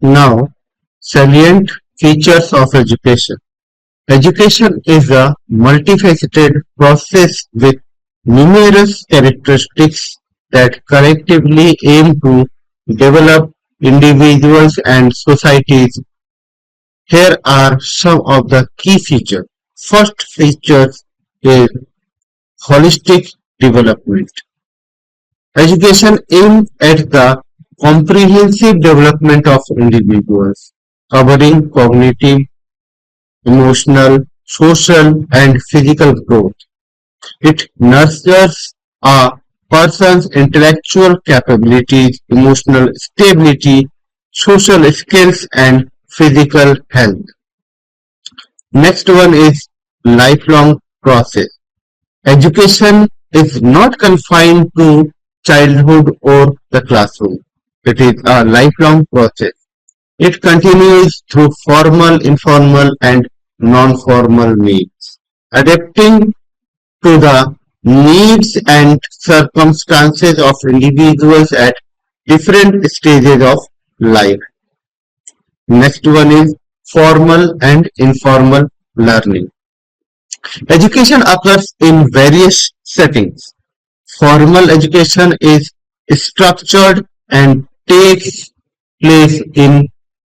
Now, salient features of education. Education is a multifaceted process with numerous characteristics that collectively aim to develop individuals and societies. Here are some of the key features. First feature is holistic development. Education aims at the comprehensive development of individuals, covering cognitive, emotional, social, and physical growth. It nurtures a person's intellectual capabilities, emotional stability, social skills, and physical health. Next one is lifelong process. Education is not confined to childhood or the classroom. It is a lifelong process. It continues through formal, informal, and non-formal means, adapting to the needs and circumstances of individuals at different stages of life. Next one is formal and informal learning. Education occurs in various settings. Formal education is structured and takes place in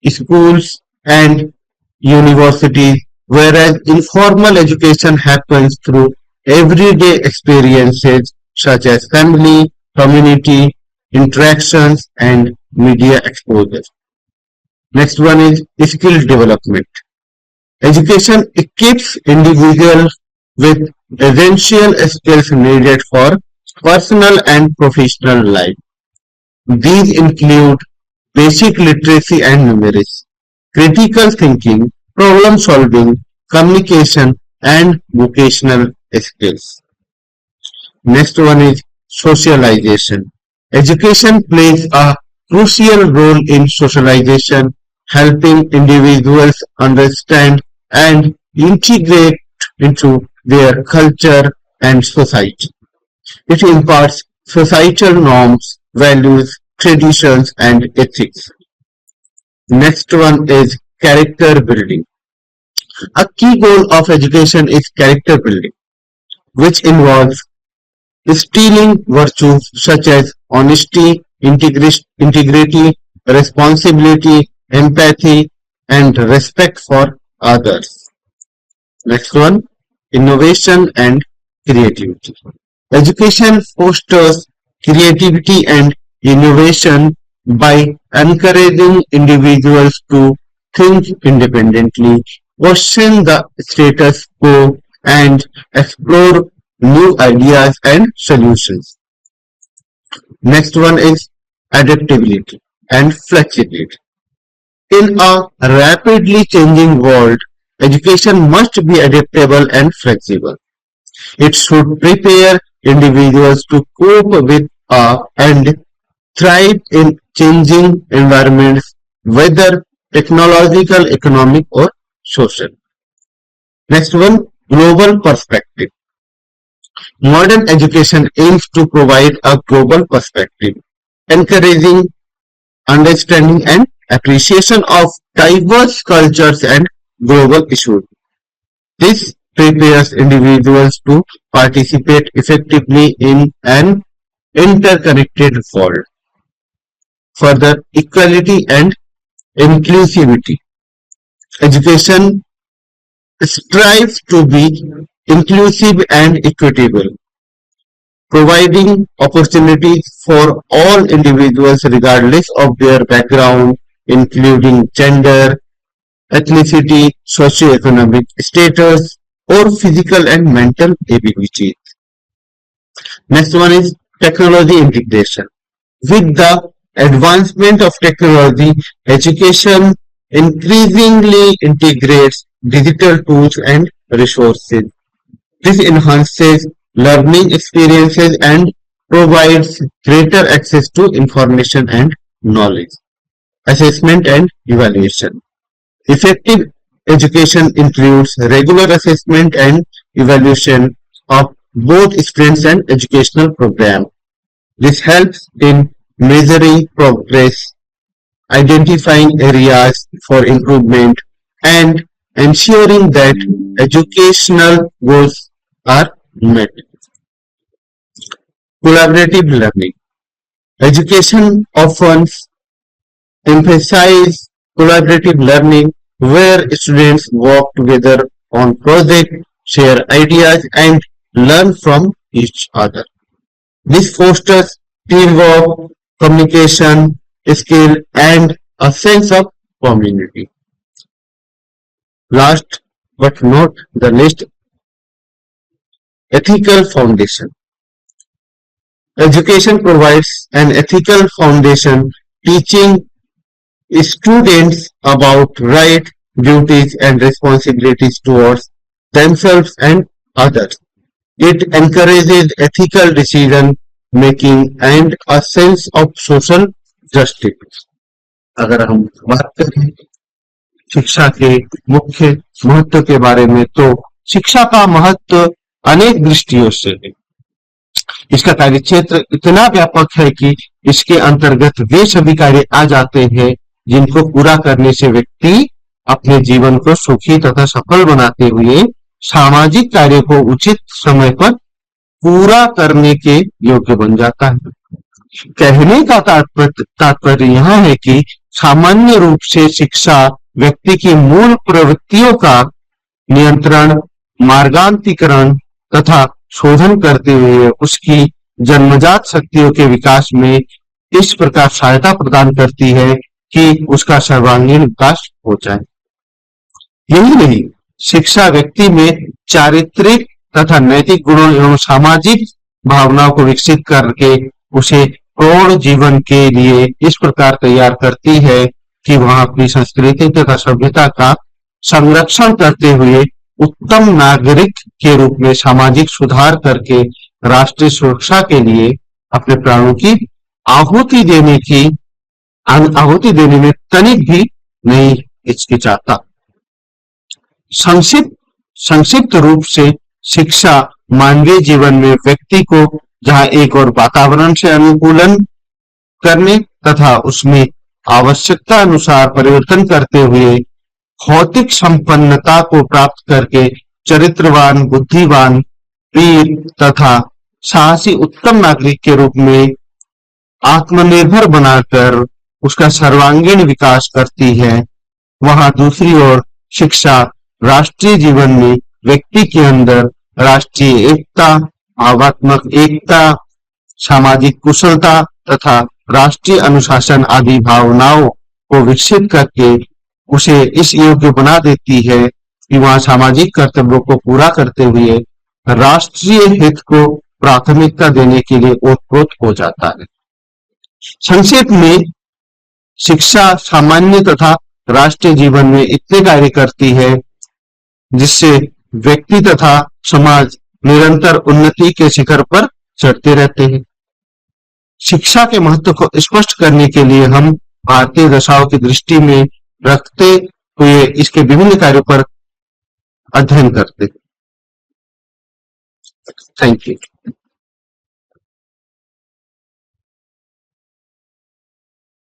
schools and universities, whereas informal education happens through everyday experiences such as family, community, interactions, and media exposure. Next one is skill development. Education equips individuals with essential skills needed for personal and professional life. These include basic literacy and numeracy, critical thinking, problem solving, communication, and vocational skills. Next one is socialization. Education plays a crucial role in socialization, helping individuals understand and integrate into their culture and society. It imparts societal norms, values, traditions, and ethics. Next one is character building. A key goal of education is character building, which involves instilling virtues such as honesty, integrity, responsibility, empathy, and respect for others. Next one, innovation and creativity. Education fosters creativity and innovation by encouraging individuals to think independently, question the status quo, and explore new ideas and solutions. Next one is adaptability and flexibility. In a rapidly changing world, education must be adaptable and flexible. It should prepare individuals to cope with and thrive in changing environments, whether technological, economic, or social. Next one, global perspective. Modern education aims to provide a global perspective, encouraging understanding and appreciation of diverse cultures and global issues. This prepares individuals to participate effectively in an interconnected world. Further, equality and inclusivity. Education strives to be inclusive and equitable, providing opportunities for all individuals regardless of their background, including gender, ethnicity, socioeconomic status, or physical and mental abilities. Next one is technology integration. With the advancement of technology, education increasingly integrates digital tools and resources. This enhances learning experiences and provides greater access to information and knowledge. Assessment and evaluation. Effective education includes regular assessment and evaluation of both students and educational programs. This helps in measuring progress identifying areas for improvement, and ensuring that educational goals are met. Collaborative learning. Education often emphasizes collaborative learning where students work together on projects, share ideas, and learn from each other. This fosters teamwork, communication skill, and a sense of community. Last but not the least, ethical foundation. Education provides an ethical foundation teaching students about rights, duties, and responsibilities towards themselves and others. It encourages ethical decision making and a sense of social justice. अगर हम बात करें शिक्षा के मुख्य महत्व के बारे में तो शिक्षा का महत्व अनेक दृष्टियों से है। इसका कार्य क्षेत्र इतना व्यापक है कि इसके अंतर्गत वे सभी कार्य आ जाते हैं जिनको पूरा करने से व्यक्ति अपने जीवन को सुखी तथा सफल बनाते हुए सामाजिक कार्य को उचित समय पर पूरा करने के योग्य बन जाता है। कहने का तात्पर्य यह है कि सामान्य रूप से शिक्षा व्यक्ति की मूल प्रवृत्तियों का नियंत्रण, मार्गांतरीकरण तथा शोधन करते हुए उसकी जन्मजात शक्तियों के विकास में इस प्रकार सहायता प्रदान करती है कि उसका सर्वांगीण विकास हो जाए। यही नहीं, शिक्षा व्यक्ति में चारित्रिक तथा नैतिक गुणों एवं सामाजिक भावनाओं को विकसित करके उसे प्रौढ़ जीवन के लिए इस प्रकार तैयार करती है कि वह अपनी संस्कृति तथा सभ्यता का संरक्षण करते हुए उत्तम नागरिक के रूप में सामाजिक सुधार करके राष्ट्रीय सुरक्षा के लिए अपने प्राणों की आहुति देने में तनिक भी नहीं हिचकिचाता। संक्षिप्त रूप से शिक्षा मानवीय जीवन में व्यक्ति को जहां एक और वातावरण से अनुकूलन करने तथा उसमें आवश्यकता अनुसार परिवर्तन करते हुए भौतिक संपन्नता को प्राप्त करके चरित्रवान, बुद्धिवान, वीर तथा साहसी उत्तम नागरिक के रूप में आत्मनिर्भर बनाकर उसका सर्वांगीण विकास करती है, वहां दूसरी ओर शिक्षा राष्ट्रीय जीवन में व्यक्ति के अंदर राष्ट्रीय एकता, भावात्मक एकता, सामाजिक कुशलता तथा राष्ट्रीय अनुशासन आदि भावनाओं को विकसित करके उसे इस योग्य बना देती है कि वह सामाजिक कर्तव्यों को पूरा करते हुए राष्ट्रीय हित को प्राथमिकता देने के लिए ओतप्रोत हो जाता है। संक्षेप में शिक्षा सामान्य तथा राष्ट्रीय जीवन में इतने कार्य करती है जिससे व्यक्ति तथा समाज निरंतर उन्नति के शिखर पर चढ़ते रहते हैं। शिक्षा के महत्व को स्पष्ट करने के लिए हम भारतीय दशाओं की दृष्टि में रखते हुए इसके विभिन्न कार्यों पर अध्ययन करते हैं। Thank you.